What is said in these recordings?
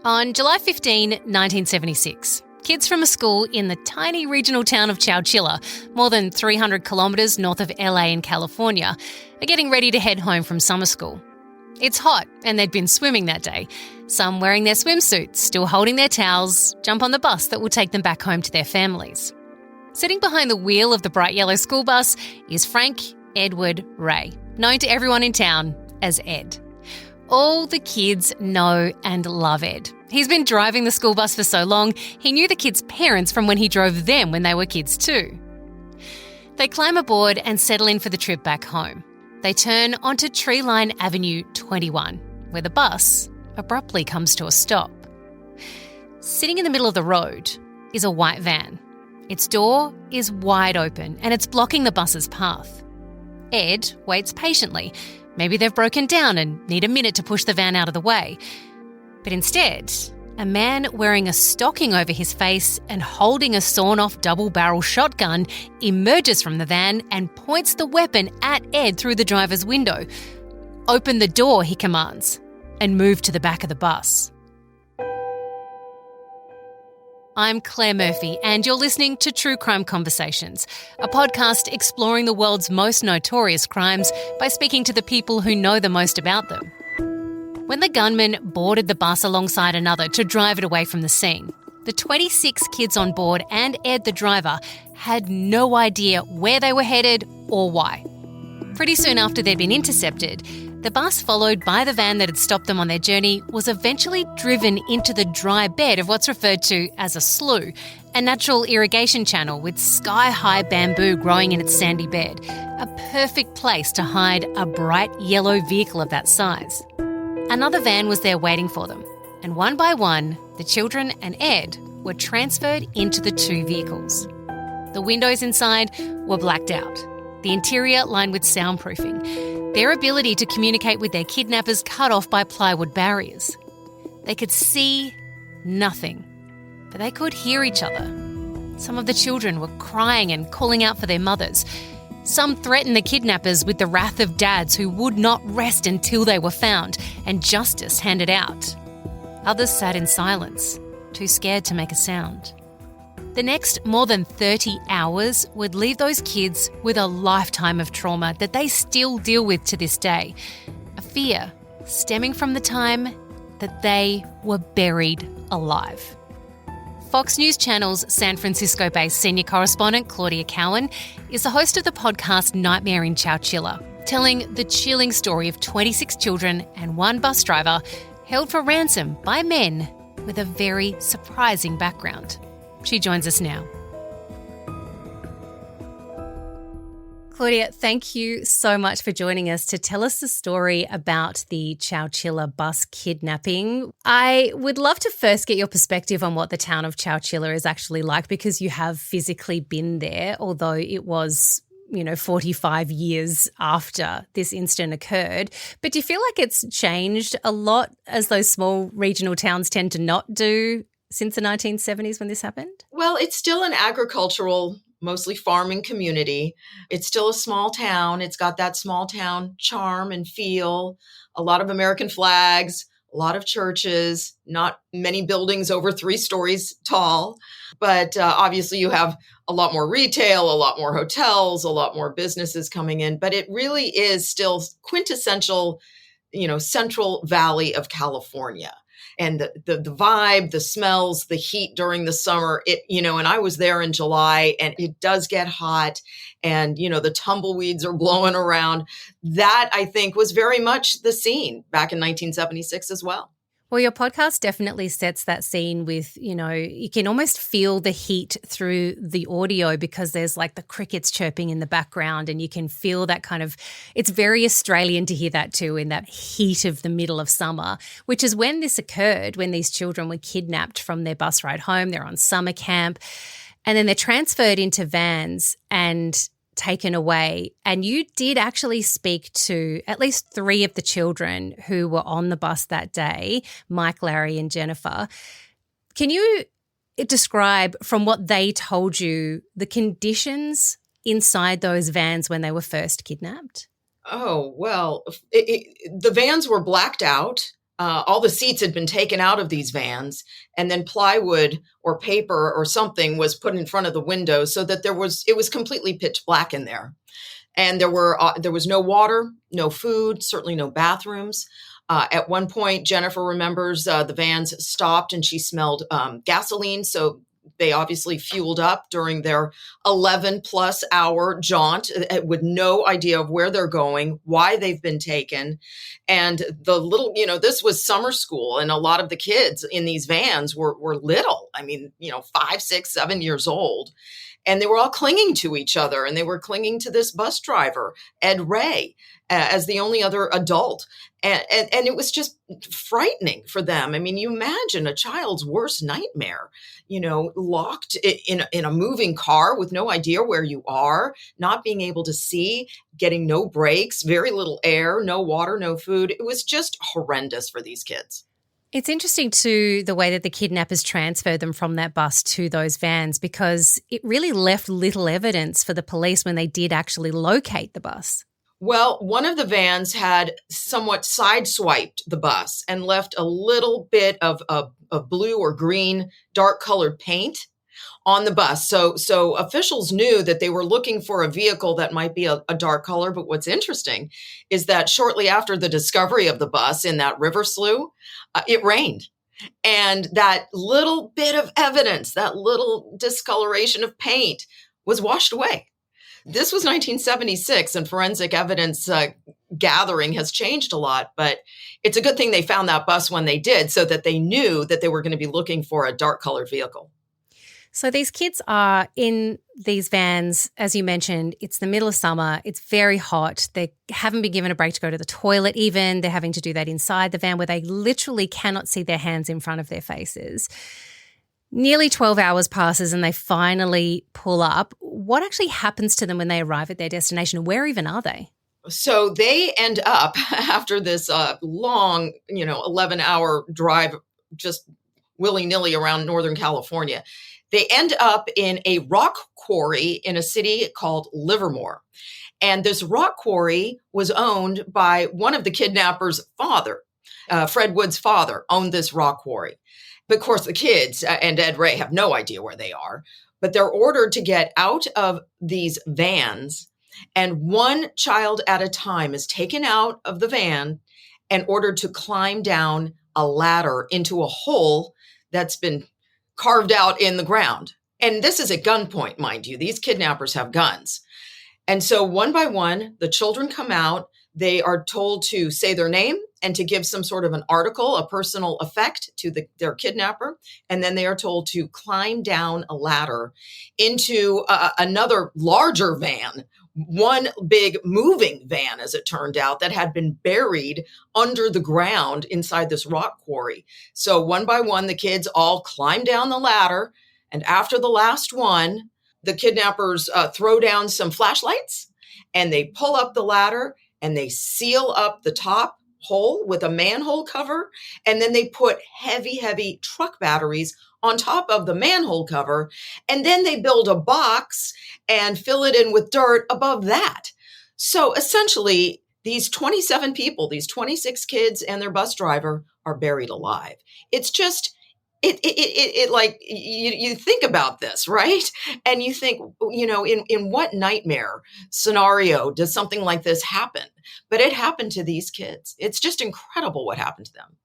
On July 15, 1976, kids from a school in the tiny regional town of Chowchilla, more than 300 kilometres north of LA in California, are getting ready to head home from summer school. It's hot and they'd been swimming that day. Some wearing their swimsuits, still holding their towels, jump on the bus that will take them back home to their families. Sitting behind the wheel of the bright yellow school bus is Frank Edward Ray, known to everyone in town as Ed. All the kids know and love Ed. He's been driving the school bus for so long, he knew the kids' parents from when he drove them when they were kids too. They climb aboard and settle in for the trip back home. They turn onto Treeline Avenue 21, where the bus abruptly comes to a stop. Sitting in the middle of the road is a white van. Its door is wide open and it's blocking the bus's path. Ed waits patiently. Maybe they've broken down and need a minute to push the van out of the way. But instead, a man wearing a stocking over his face and holding a sawn-off double-barrel shotgun emerges from the van and points the weapon at Ed through the driver's window. "Open the door," he commands, and move to the back of the bus. I'm Claire Murphy, and you're listening to True Crime Conversations, a podcast exploring the world's most notorious crimes by speaking to the people who know the most about them. When the gunman boarded the bus alongside another to drive it away from the scene, the 26 kids on board and Ed the driver had no idea where they were headed or why. Pretty soon after they'd been intercepted, the bus, followed by the van that had stopped them on their journey, was eventually driven into the dry bed of what's referred to as a slough, a natural irrigation channel with sky-high bamboo growing in its sandy bed, a perfect place to hide a bright yellow vehicle of that size. Another van was there waiting for them, and one by one, the children and Ed were transferred into the two vehicles. The windows inside were blacked out, the interior lined with soundproofing, their ability to communicate with their kidnappers cut off by plywood barriers. They could see nothing, but they could hear each other. Some of the children were crying and calling out for their mothers. Some threatened the kidnappers with the wrath of dads who would not rest until they were found and justice handed out. Others sat in silence, too scared to make a sound. The next more than 30 hours would leave those kids with a lifetime of trauma that they still deal with to this day. A fear stemming from the time that they were buried alive. Fox News Channel's San Francisco-based senior correspondent Claudia Cowan is the host of the podcast Nightmare in Chowchilla, telling the chilling story of 26 children and one bus driver held for ransom by men with a very surprising background. She joins us now. Claudia, thank you so much for joining us to tell us the story about the Chowchilla bus kidnapping. I would love to first get your perspective on what the town of Chowchilla is actually like, because you have physically been there, although it was 45 years after this incident occurred. But do you feel like it's changed a lot, as those small regional towns tend to not do, since the 1970s when this happened? Well, it's still an agricultural, mostly farming community. It's still a small town. It's got that small town charm and feel, a lot of American flags, a lot of churches, not many buildings over 3 stories tall. But obviously you have a lot more retail, a lot more hotels, a lot more businesses coming in. But it really is still quintessential, Central Valley of California. And the vibe, the smells, the heat during the summer, and I was there in July and it does get hot and, the tumbleweeds are blowing around. That, I think, was very much the scene back in 1976 as well. Well, your podcast definitely sets that scene with, you can almost feel the heat through the audio because there's like the crickets chirping in the background and you can feel that kind of, it's very Australian to hear that too, in that heat of the middle of summer, which is when this occurred, when these children were kidnapped from their bus ride home. They're on summer camp and then they're transferred into vans and taken away. And you did actually speak to at least 3 of the children who were on the bus that day, Mike, Larry and Jennifer. Can you describe, from what they told you, the conditions inside those vans when they were first kidnapped? Oh, well, the vans were blacked out. All the seats had been taken out of these vans, and then plywood or paper or something was put in front of the windows so that it was completely pitch black in there. And there was no water, no food, certainly no bathrooms. At one point, Jennifer remembers the vans stopped and she smelled gasoline. So they obviously fueled up during their 11 plus hour jaunt with no idea of where they're going, why they've been taken. And this was summer school, and a lot of the kids in these vans were little. I mean, 5, 6, 7 years old. And they were all clinging to each other, and they were clinging to this bus driver, Ed Ray, as the only other adult. And it was just frightening for them. I mean, you imagine a child's worst nightmare, locked in a moving car with no idea where you are, not being able to see, getting no breaks, very little air, no water, no food. It was just horrendous for these kids. It's interesting too, the way that the kidnappers transferred them from that bus to those vans, because it really left little evidence for the police when they did actually locate the bus. Well, one of the vans had somewhat sideswiped the bus and left a little bit of blue or green dark colored paint on the bus. So officials knew that they were looking for a vehicle that might be a dark color. But what's interesting is that shortly after the discovery of the bus in that river slough, it rained. And that little bit of evidence, that little discoloration of paint was washed away. This was 1976, and forensic evidence gathering has changed a lot, but it's a good thing they found that bus when they did, so that they knew that they were going to be looking for a dark colored vehicle. So these kids are in these vans, as you mentioned. It's the middle of summer. It's very hot. They haven't been given a break to go to the toilet even. They're having to do that inside the van, where they literally cannot see their hands in front of their faces. Nearly 12 hours passes and they finally pull up. What actually happens to them when they arrive at their destination? Where even are they? So they end up, after this long, 11-hour drive, just willy-nilly around Northern California, they end up in a rock quarry in a city called Livermore. And this rock quarry was owned by one of the kidnappers' father. Fred Wood's father owned this rock quarry. But of course, the kids and Ed Ray have no idea where they are, but they're ordered to get out of these vans, and one child at a time is taken out of the van and ordered to climb down a ladder into a hole that's been carved out in the ground. And this is at gunpoint, mind you. These kidnappers have guns. And so one by one, the children come out. They are told to say their name and to give some sort of an article, a personal effect to their kidnapper. And then they are told to climb down a ladder into another larger van, one big moving van, as it turned out, that had been buried under the ground inside this rock quarry. So one by one, the kids all climb down the ladder. And after the last one, the kidnappers throw down some flashlights and they pull up the ladder and they seal up the top hole with a manhole cover. And then they put heavy, heavy truck batteries on top of the manhole cover. And then they build a box and fill it in with dirt above that. So essentially, these 27 people, these 26 kids and their bus driver are buried alive. It's just, it like, you think about this, right? And you think, in what nightmare scenario does something like this happen? But it happened to these kids. It's just incredible what happened to them.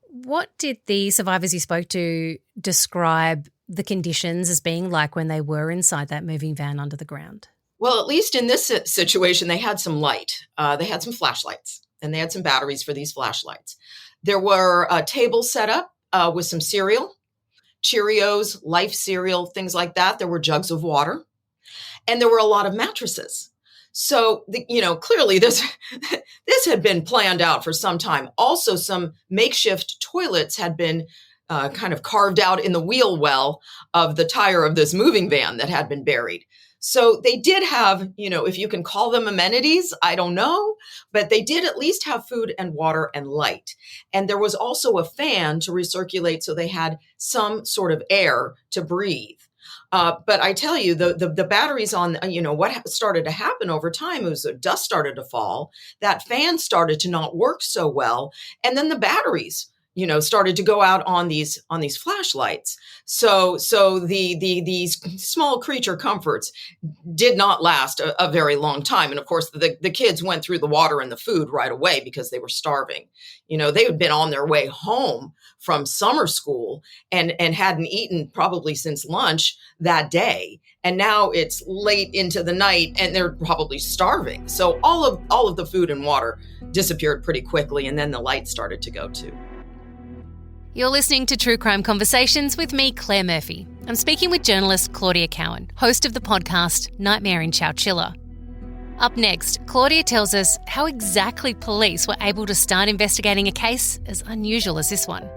What did the survivors you spoke to describe the conditions as being like when they were inside that moving van under the ground? Well, at least in this situation, they had some light. They had some flashlights, and they had some batteries for these flashlights. There were tables set up with some cereal, Cheerios, Life cereal, things like that. There were jugs of water, and there were a lot of mattresses. So, clearly this had been planned out for some time. Also, some makeshift toilets had been kind of carved out in the wheel well of the tire of this moving van that had been buried. So they did have, if you can call them amenities, I don't know, but they did at least have food and water and light. And there was also a fan to recirculate, so they had some sort of air to breathe. But I tell you, the batteries on, what started to happen over time was the dust started to fall. That fan started to not work so well. And then the batteries, started to go out on these flashlights. So these small creature comforts did not last a very long time. And of course, the kids went through the water and the food right away because they were starving. They had been on their way home from summer school and hadn't eaten probably since lunch that day. And now it's late into the night and they're probably starving. So all of the food and water disappeared pretty quickly. And then the lights started to go too. You're listening to True Crime Conversations with me, Claire Murphy. I'm speaking with journalist Claudia Cowan, host of the podcast Nightmare in Chowchilla. Up next, Claudia tells us how exactly police were able to start investigating a case as unusual as this one.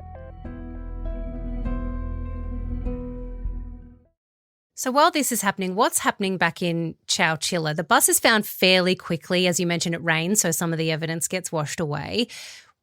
So while this is happening, what's happening back in Chowchilla? The bus is found fairly quickly. As you mentioned, it rains, so some of the evidence gets washed away.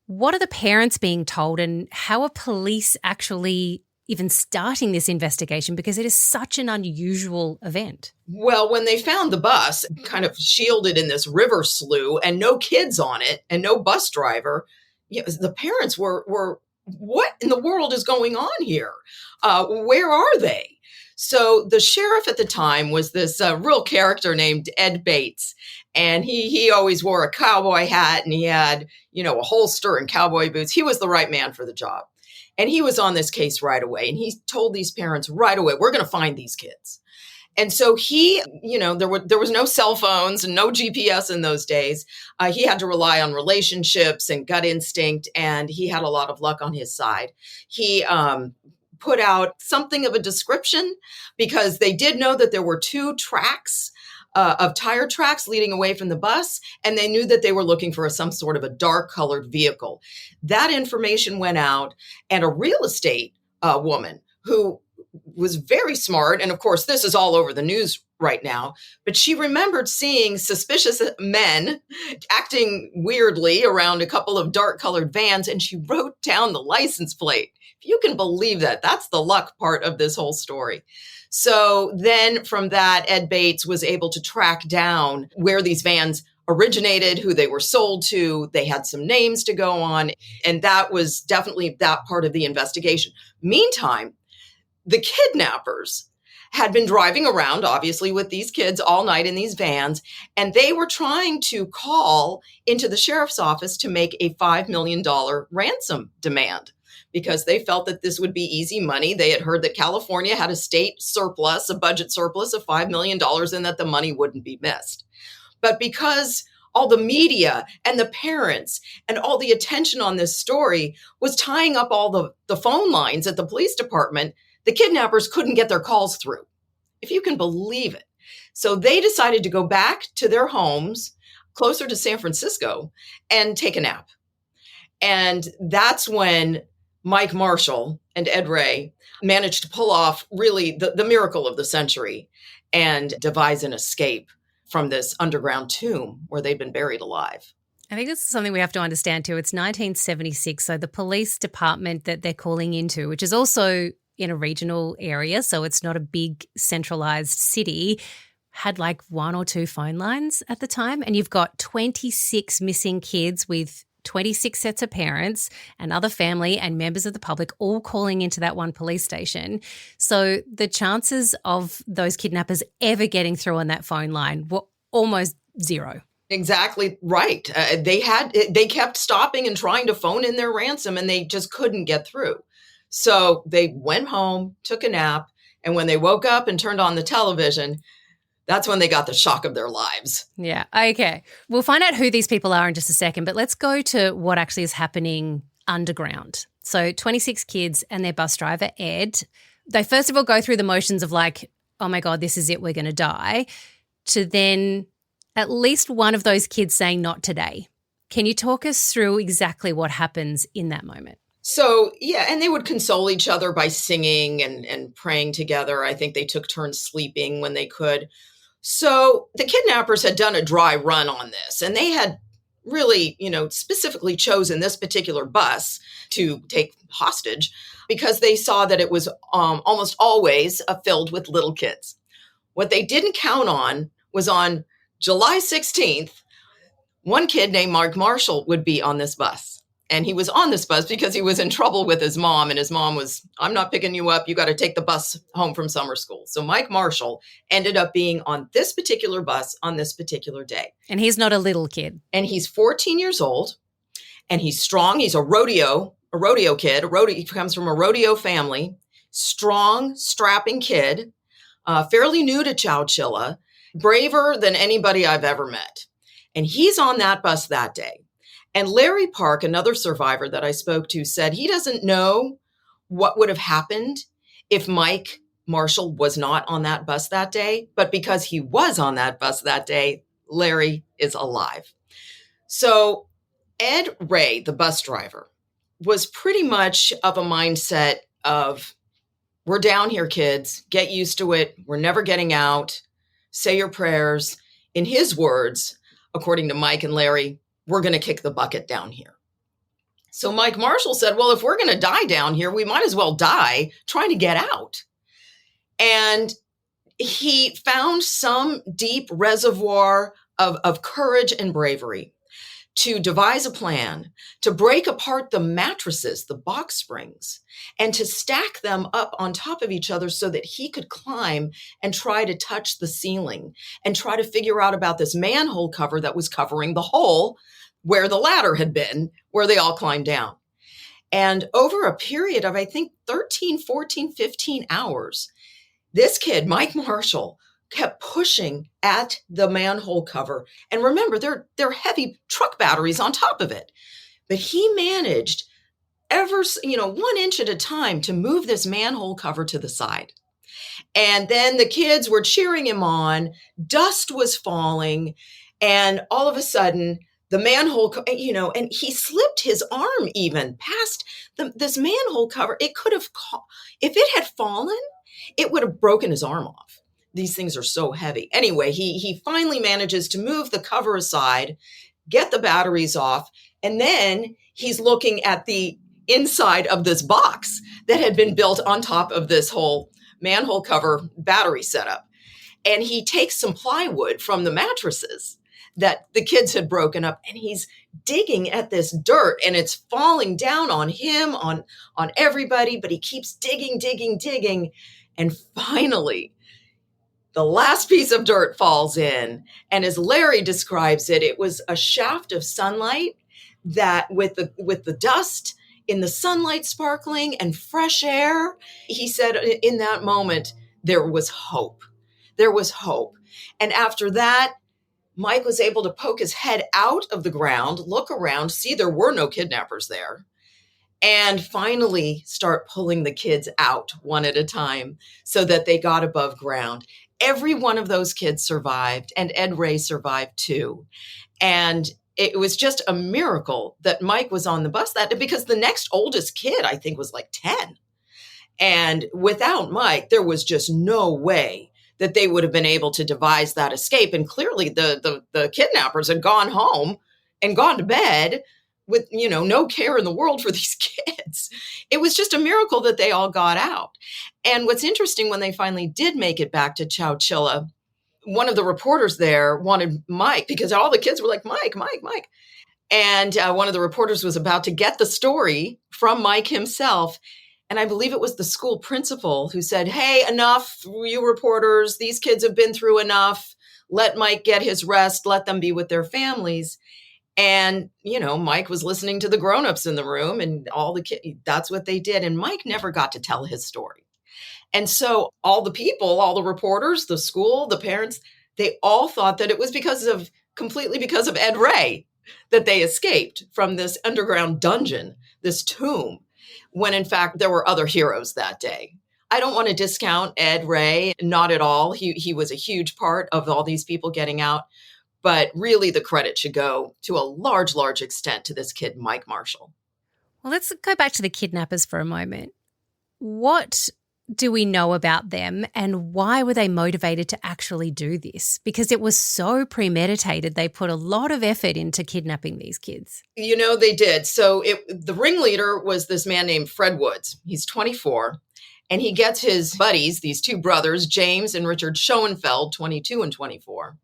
What are the parents being told, and how are police actually even starting this investigation, because it is such an unusual event? Well, when they found the bus kind of shielded in this river slough and no kids on it and no bus driver, the parents were, what in the world is going on here? Where are they? So the sheriff at the time was this real character named Ed Bates. And he always wore a cowboy hat and he had, a holster and cowboy boots. He was the right man for the job. And he was on this case right away. And he told these parents right away, we're going to find these kids. And so he, there was no cell phones and no GPS in those days. He had to rely on relationships and gut instinct. And he had a lot of luck on his side. He put out something of a description because they did know that there were 2 tracks of tire tracks leading away from the bus, and they knew that they were looking for some sort of a dark colored vehicle. That information went out, and a real estate woman who was very smart, and of course this is all over the news right now, but she remembered seeing suspicious men acting weirdly around a couple of dark colored vans, and she wrote down the license plate. If you can believe that, that's the luck part of this whole story. So then from that, Ed Bates was able to track down where these vans originated, who they were sold to. They had some names to go on. And that was definitely that part of the investigation. Meantime, the kidnappers had been driving around, obviously, with these kids all night in these vans. And they were trying to call into the sheriff's office to make a $5 million ransom demand, because they felt that this would be easy money. They had heard that California had a state surplus, a budget surplus of $5 million, and that the money wouldn't be missed. But because all the media and the parents and all the attention on this story was tying up all the phone lines at the police department, the kidnappers couldn't get their calls through, if you can believe it. So they decided to go back to their homes closer to San Francisco and take a nap. And that's when Mike Marshall and Ed Ray managed to pull off really the miracle of the century and devise an escape from this underground tomb where they'd been buried alive. I think this is something we have to understand too. It's 1976, so the police department that they're calling into, which is also in a regional area, so it's not a big centralized city, had like 1 or 2 phone lines at the time. And you've got 26 missing kids with 26 sets of parents and other family and members of the public all calling into that one police station. So the chances of those kidnappers ever getting through on that phone line were almost zero. Exactly right. They kept stopping and trying to phone in their ransom, and they just couldn't get through. So they went home, took a nap, and when they woke up and turned on the television, that's when they got the shock of their lives. Yeah. Okay. We'll find out who these people are in just a second, but let's go to what actually is happening underground. So 26 kids and their bus driver, Ed, they first of all go through the motions of like, oh my God, this is it, we're going to die, to then at least one of those kids saying not today. Can you talk us through exactly what happens in that moment? So, yeah, and they would console each other by singing and praying together. I think they took turns sleeping when they could. So the kidnappers had done a dry run on this, and they had really, specifically chosen this particular bus to take hostage because they saw that it was almost always filled with little kids. What they didn't count on was on July 16th, one kid named Mark Marshall would be on this bus. And he was on this bus because he was in trouble with his mom. And his mom was, I'm not picking you up. You got to take the bus home from summer school. So Mike Marshall ended up being on this particular bus on this particular day. And he's not a little kid. And he's 14 years old. And he's strong. He's a rodeo kid. He comes from a rodeo family. Strong, strapping kid. Fairly new to Chowchilla. Braver than anybody I've ever met. And he's on that bus that day. And Larry Park, another survivor that I spoke to, said he doesn't know what would have happened if Mike Marshall was not on that bus that day. But because he was on that bus that day, Larry is alive. So Ed Ray, the bus driver, was pretty much of a mindset of, we're down here, kids. Get used to it. We're never getting out. Say your prayers. In his words, according to Mike and Larry, we're going to kick the bucket down here. So Mike Marshall said, well, if we're going to die down here, we might as well die trying to get out. And he found some deep reservoir of courage and bravery to devise a plan to break apart the mattresses, the box springs, and to stack them up on top of each other so that he could climb and try to touch the ceiling and try to figure out about this manhole cover that was covering the hole where the ladder had been, where they all climbed down. And over a period of, I think, 13, 14, 15 hours, this kid, Mike Marshall, kept pushing at the manhole cover. And remember, they're heavy truck batteries on top of it. But he managed 1 inch at a time to move this manhole cover to the side. And then the kids were cheering him on. Dust was falling. And all of a sudden, the manhole, and he slipped his arm even past this manhole cover. It could have, if it had fallen, it would have broken his arm off. These things are so heavy. Anyway, he finally manages to move the cover aside, get the batteries off, and then he's looking at the inside of this box that had been built on top of this whole manhole cover battery setup. And he takes some plywood from the mattresses that the kids had broken up, and he's digging at this dirt, and it's falling down on him, on everybody, but he keeps digging. And finally, the last piece of dirt falls in. And as Larry describes it, it was a shaft of sunlight that with the dust in the sunlight sparkling and fresh air, he said in that moment, there was hope. There was hope. And after that, Mike was able to poke his head out of the ground, look around, see there were no kidnappers there, and finally start pulling the kids out one at a time so that they got above ground. Every one of those kids survived, and Ed Ray survived too. And it was just a miracle that Mike was on the bus that day, because the next oldest kid, I think, was like 10. And without Mike, there was just no way that they would have been able to devise that escape. And clearly the kidnappers had gone home and gone to bed with, no care in the world for these kids. It was just a miracle that they all got out. And what's interesting, when they finally did make it back to Chowchilla, one of the reporters there wanted Mike, because all the kids were like, Mike. And one of the reporters was about to get the story from Mike himself. And I believe it was the school principal who said, hey, enough, you reporters, these kids have been through enough. Let Mike get his rest. Let them be with their families. And, Mike was listening to the grownups in the room, and all the kids, that's what they did. And Mike never got to tell his story. And so all the people, all the reporters, the school, the parents, they all thought that it was completely because of Ed Ray that they escaped from this underground dungeon, this tomb, when in fact there were other heroes that day. I don't want to discount Ed Ray, not at all. He was a huge part of all these people getting out. But really, the credit should go to a large, large extent to this kid, Mike Marshall. Well, let's go back to the kidnappers for a moment. What do we know about them, and why were they motivated to actually do this? Because it was so premeditated. They put a lot of effort into kidnapping these kids. They did. So the ringleader was this man named Fred Woods. He's 24. And he gets his buddies, these two brothers, James and Richard Schoenfeld, 22 and 24.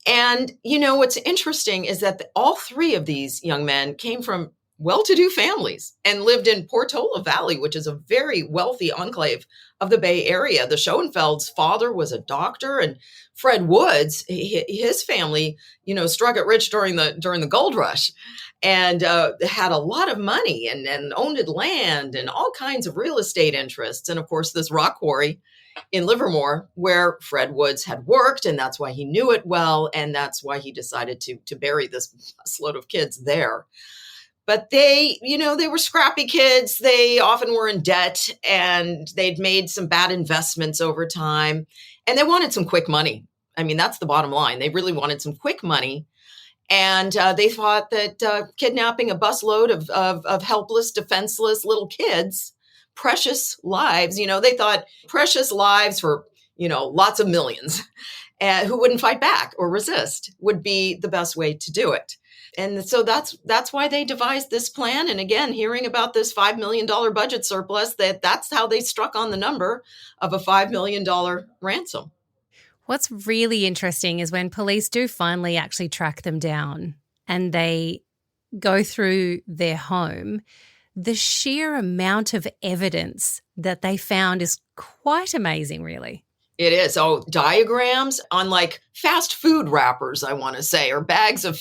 And, what's interesting is that all three of these young men came from well-to-do families and lived in Portola Valley, which is a very wealthy enclave of the Bay Area. The Schoenfeld's father was a doctor, and Fred Woods, his family, struck it rich during the gold rush, and had a lot of money and owned land and all kinds of real estate interests. And of course, this rock quarry in Livermore, where Fred Woods had worked, and that's why he knew it well, and that's why he decided to bury this busload of kids there. But they were scrappy kids. They often were in debt, and they'd made some bad investments over time, and they wanted some quick money. I mean, that's the bottom line. They really wanted some quick money. And they thought that kidnapping a busload of helpless, defenseless little kids, precious lives, they thought precious lives for, lots of millions, who wouldn't fight back or resist would be the best way to do it. And so that's why they devised this plan. And again, hearing about this $5 million budget surplus, that's how they struck on the number of a $5 million ransom. What's really interesting is when police do finally actually track them down and they go through their home, the sheer amount of evidence that they found is quite amazing, really. It is. Oh, diagrams on like fast food wrappers, I want to say, or bags of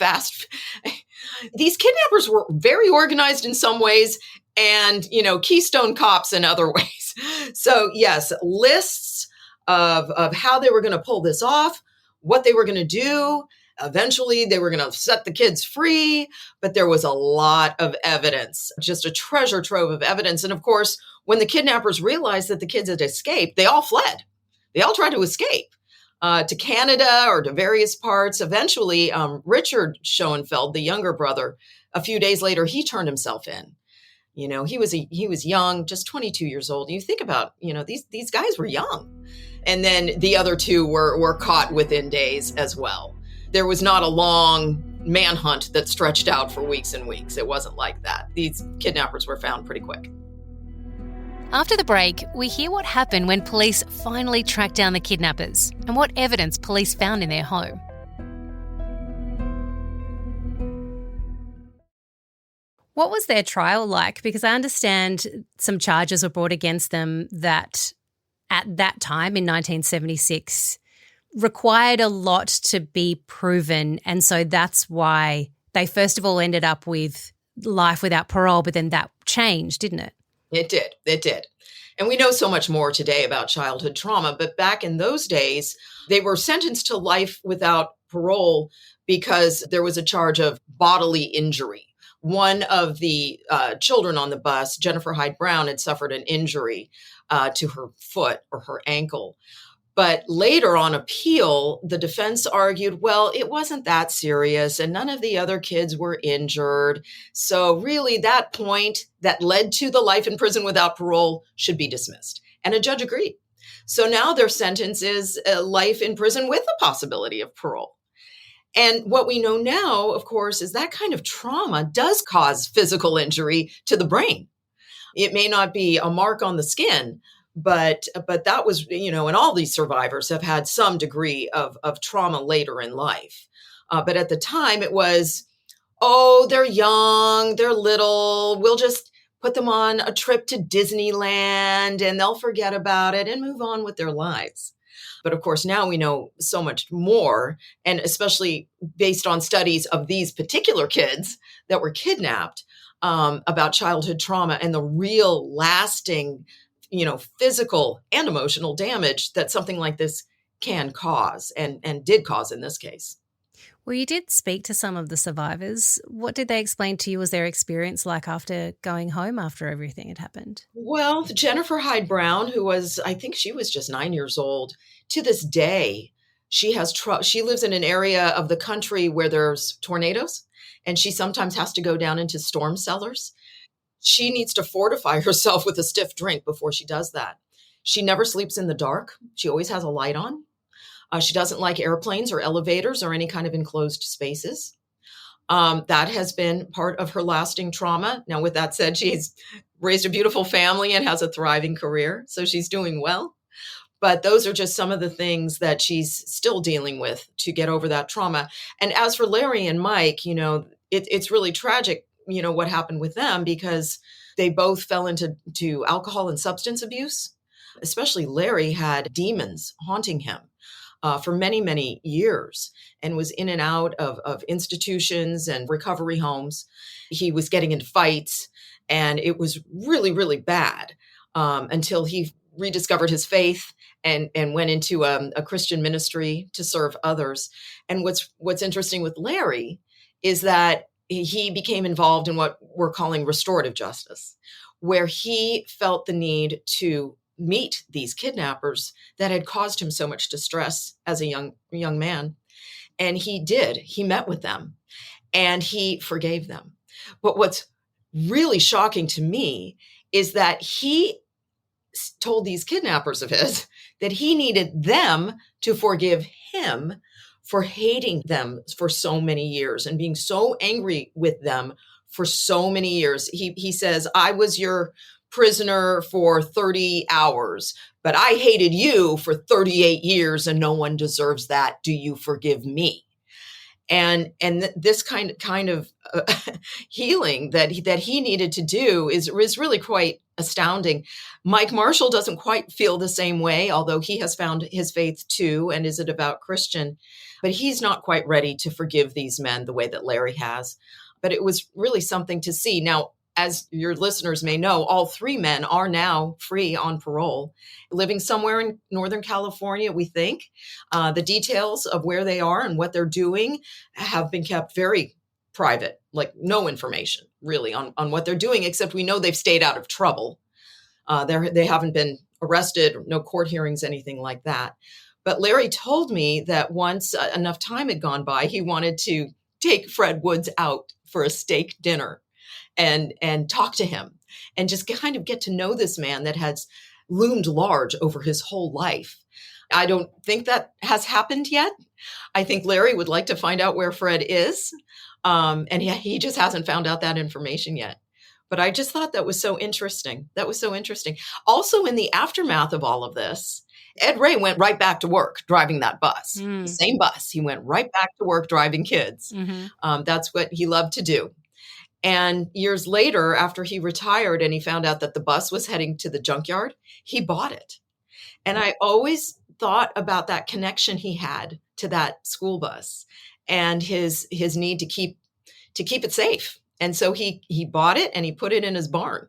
These kidnappers were very organized in some ways and, Keystone cops in other ways. So yes, lists of how they were going to pull this off, what they were going to do. Eventually, they were going to set the kids free, but there was a lot of evidence, just a treasure trove of evidence. And of course, when the kidnappers realized that the kids had escaped, they all fled. They all tried to escape to Canada or to various parts. Eventually, Richard Schoenfeld, the younger brother, a few days later, he turned himself in. He was young, just 22 years old. And you think about, these guys were young. And then the other two were caught within days as well. There was not a long manhunt that stretched out for weeks and weeks. It wasn't like that. These kidnappers were found pretty quick. After the break, we hear what happened when police finally tracked down the kidnappers and what evidence police found in their home. What was their trial like? Because I understand some charges were brought against them that at that time in 1976 required a lot to be proven. And so that's why they first of all ended up with life without parole, but then that changed, didn't it? It did. And we know so much more today about childhood trauma, but back in those days, they were sentenced to life without parole because there was a charge of bodily injury. One of the children on the bus, Jennifer Hyde Brown, had suffered an injury to her foot or her ankle. But later on appeal, the defense argued, well, it wasn't that serious and none of the other kids were injured. So really that point that led to the life in prison without parole should be dismissed. And a judge agreed. So now their sentence is life in prison with the possibility of parole. And what we know now, of course, is that kind of trauma does cause physical injury to the brain. It may not be a mark on the skin, but that was, and all these survivors have had some degree of trauma later in life. But at the time it was, oh, they're young, they're little, we'll just put them on a trip to Disneyland and they'll forget about it and move on with their lives. But of course, now we know so much more, and especially based on studies of these particular kids that were kidnapped, about childhood trauma and the real lasting physical and emotional damage that something like this can cause and did cause in this case. Well, you did speak to some of the survivors. What did they explain to you as their experience like after going home after everything had happened? Well, Jennifer Hyde Brown, who was, I think she was just 9 years old, to this day, she lives in an area of the country where there's tornadoes, and she sometimes has to go down into storm cellars. She needs to fortify herself with a stiff drink before she does that. She never sleeps in the dark. She always has a light on. She doesn't like airplanes or elevators or any kind of enclosed spaces. That has been part of her lasting trauma. Now, with that said, she's raised a beautiful family and has a thriving career, so she's doing well. But those are just some of the things that she's still dealing with to get over that trauma. And as for Larry and Mike, it's really tragic, what happened with them, because they both fell into alcohol and substance abuse. Especially Larry had demons haunting him for many, many years, and was in and out of institutions and recovery homes. He was getting into fights, and it was really, really bad until he rediscovered his faith and went into a Christian ministry to serve others. And what's interesting with Larry is that he became involved in what we're calling restorative justice, where he felt the need to meet these kidnappers that had caused him so much distress as a young man. And he met with them and he forgave them. But what's really shocking to me is that he told these kidnappers of his that he needed them to forgive him for hating them for so many years and being so angry with them for so many years. He says, I was your prisoner for 30 hours, but I hated you for 38 years and no one deserves that. Do you forgive me? And this kind of healing that he needed to do is really quite astounding. Mike Marshall doesn't quite feel the same way, although he has found his faith too and is a devout Christian, but he's not quite ready to forgive these men the way that Larry has. But it was really something to see. Now, as your listeners may know, all three men are now free on parole, living somewhere in Northern California, we think. The details of where they are and what they're doing have been kept very private, like no information really on what they're doing, except we know they've stayed out of trouble. They haven't been arrested, no court hearings, anything like that. But Larry told me that once enough time had gone by, he wanted to take Fred Woods out for a steak dinner and talk to him and just kind of get to know this man that has loomed large over his whole life. I don't think that has happened yet. I think Larry would like to find out where Fred is. And he just hasn't found out that information yet. But I just thought that was so interesting. Also, in the aftermath of all of this, Ed Ray went right back to work driving that bus, the same bus. He went right back to work driving kids. Mm-hmm. That's what he loved to do. And years later, after he retired and he found out that the bus was heading to the junkyard, he bought it. And I always thought about that connection he had to that school bus and his need to keep it safe. And so he bought it and he put it in his barn.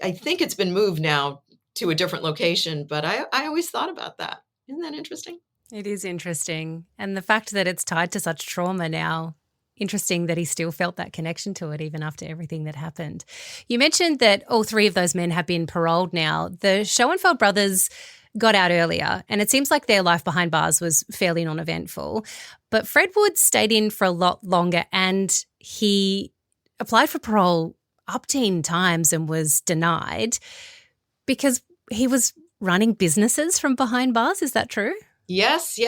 I think it's been moved now to a different location, but I always thought about that. Isn't that interesting? It is interesting. And the fact that it's tied to such trauma now, interesting that he still felt that connection to it even after everything that happened. You mentioned that all three of those men have been paroled now. The Schoenfeld brothers got out earlier, and it seems like their life behind bars was fairly non-eventful. But Fred Woods stayed in for a lot longer, and he applied for parole up 10 times and was denied because he was running businesses from behind bars. Is that true? Yes.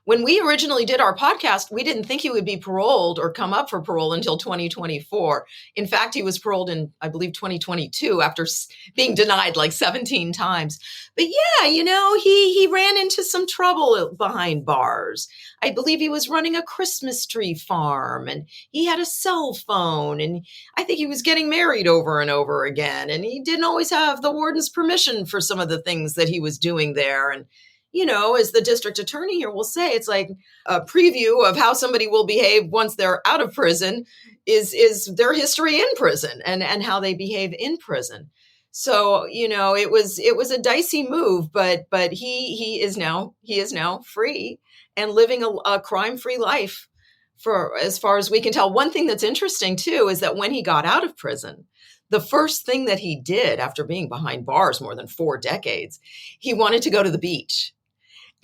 When we originally did our podcast, we didn't think he would be paroled or come up for parole until 2024. In fact, he was paroled in, I believe, 2022 after being denied like 17 times. But yeah, he ran into some trouble behind bars. I believe he was running a Christmas tree farm and he had a cell phone and I think he was getting married over and over again. And he didn't always have the warden's permission for some of the things that he was doing there. And as the district attorney here will say, it's like a preview of how somebody will behave once they're out of prison is their history in prison and how they behave in prison. So, it was a dicey move, but he is now free and living a crime-free life for as far as we can tell. One thing that's interesting too is that when he got out of prison, the first thing that he did after being behind bars more than 4 decades, he wanted to go to the beach.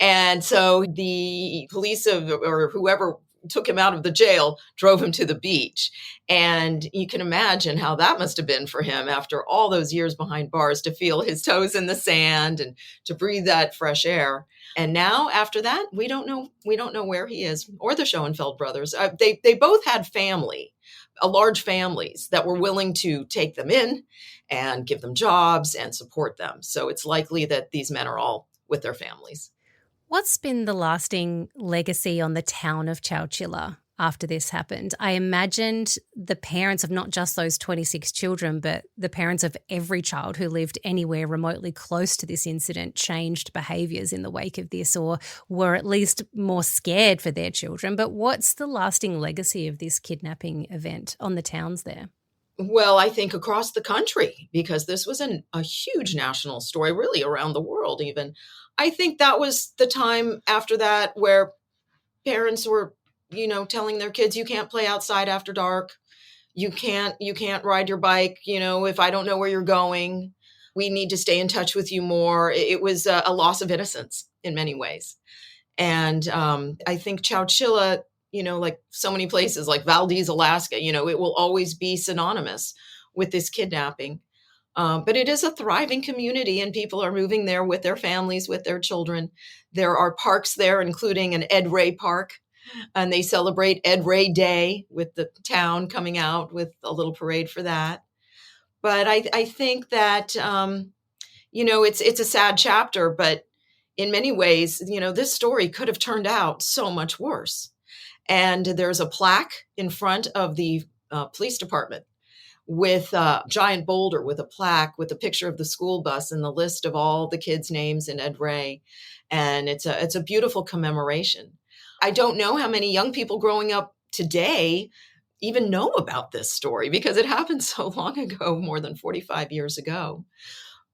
And so the police or whoever took him out of the jail, drove him to the beach. And you can imagine how that must have been for him after all those years behind bars, to feel his toes in the sand and to breathe that fresh air. And now after that, we don't know where he is, or the Schoenfeld brothers. They both had family, large families that were willing to take them in and give them jobs and support them. So it's likely that these men are all with their families. What's been the lasting legacy on the town of Chowchilla after this happened? I imagined the parents of not just those 26 children, but the parents of every child who lived anywhere remotely close to this incident changed behaviours in the wake of this, or were at least more scared for their children. But what's the lasting legacy of this kidnapping event on the towns there? Well, I think across the country, because this was a huge national story, really around the world even. I think that was the time after that where parents were, telling their kids, you can't play outside after dark. You can't ride your bike, if I don't know where you're going. We need to stay in touch with you more. It was a loss of innocence in many ways. And I think Chowchilla, like so many places like Valdez, Alaska, it will always be synonymous with this kidnapping. But it is a thriving community, and people are moving there with their families, with their children. There are parks there, including an Ed Ray Park, and they celebrate Ed Ray Day with the town coming out with a little parade for that. But I think that, it's a sad chapter, but in many ways, this story could have turned out so much worse. And there's a plaque in front of the police department with a giant boulder with a plaque with a picture of the school bus and the list of all the kids' names in Ed Ray. And it's a beautiful commemoration. I don't know how many young people growing up today even know about this story, because it happened so long ago, more than 45 years ago.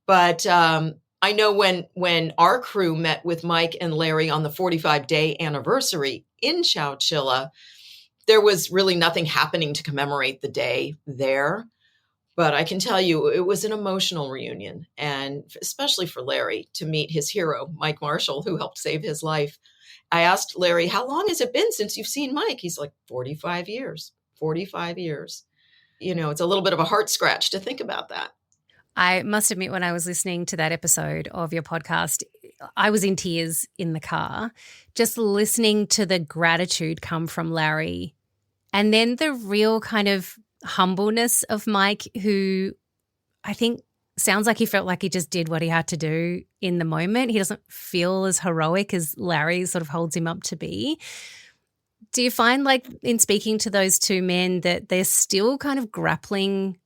But I know when our crew met with Mike and Larry on the 45-day anniversary in Chowchilla, there was really nothing happening to commemorate the day there. But I can tell you, it was an emotional reunion, and especially for Larry to meet his hero, Mike Marshall, who helped save his life. I asked Larry, how long has it been since you've seen Mike? He's like, 45 years, 45 years. It's a little bit of a heart scratch to think about that. I must admit, when I was listening to that episode of your podcast, I was in tears in the car, just listening to the gratitude come from Larry, and then the real kind of humbleness of Mike, who I think sounds like he felt like he just did what he had to do in the moment. He doesn't feel as heroic as Larry sort of holds him up to be. Do you find, like, in speaking to those two men, that they're still kind of grappling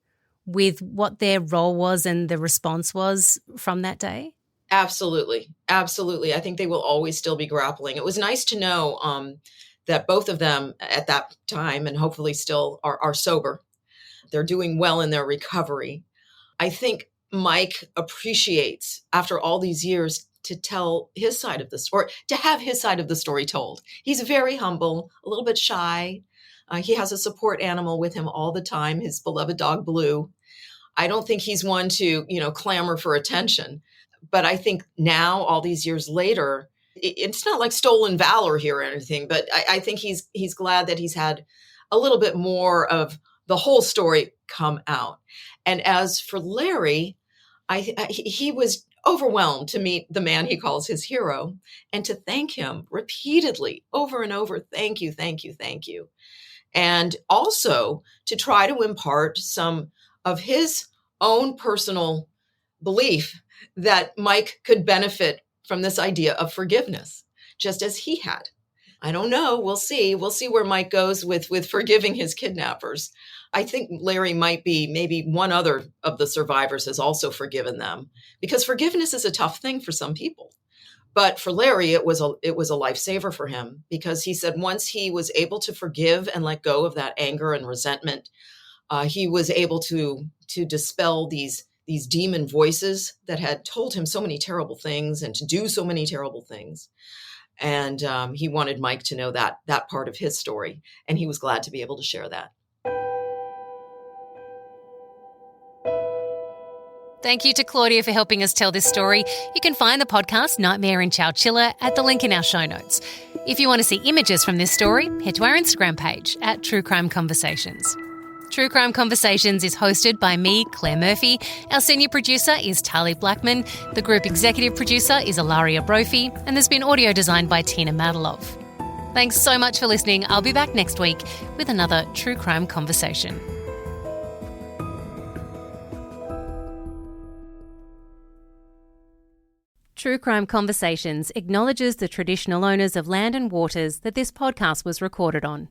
with what their role was and the response was from that day? Absolutely. Absolutely. I think they will always still be grappling. It was nice to know that both of them at that time, and hopefully still, are sober. They're doing well in their recovery. I think Mike appreciates, after all these years, to tell his side of the story, to have his side of the story told. He's very humble, a little bit shy. He has a support animal with him all the time, his beloved dog, Blue. I don't think he's one to, clamor for attention. But I think now, all these years later, it's not like stolen valor here or anything, but I think he's glad that he's had a little bit more of the whole story come out. And as for Larry, he was overwhelmed to meet the man he calls his hero and to thank him repeatedly over and over. Thank you, thank you, thank you. And also to try to impart some of his own personal belief that Mike could benefit from this idea of forgiveness, just as he had. I don't know. We'll see. We'll see where Mike goes with forgiving his kidnappers. I think Larry might be, maybe one other of the survivors has also forgiven them, because forgiveness is a tough thing for some people. But for Larry, it was a lifesaver for him, because he said once he was able to forgive and let go of that anger and resentment, he was able to dispel these demon voices that had told him so many terrible things and to do so many terrible things. And he wanted Mike to know that part of his story, and he was glad to be able to share that. Thank you to Claudia for helping us tell this story. You can find the podcast Nightmare in Chowchilla at the link in our show notes. If you want to see images from this story, head to our Instagram page at True Crime Conversations. True Crime Conversations is hosted by me, Claire Murphy. Our senior producer is Tali Blackman. The group executive producer is Ilaria Brophy. And there's been audio designed by Tina Matalov. Thanks so much for listening. I'll be back next week with another True Crime Conversation. True Crime Conversations acknowledges the traditional owners of land and waters that this podcast was recorded on.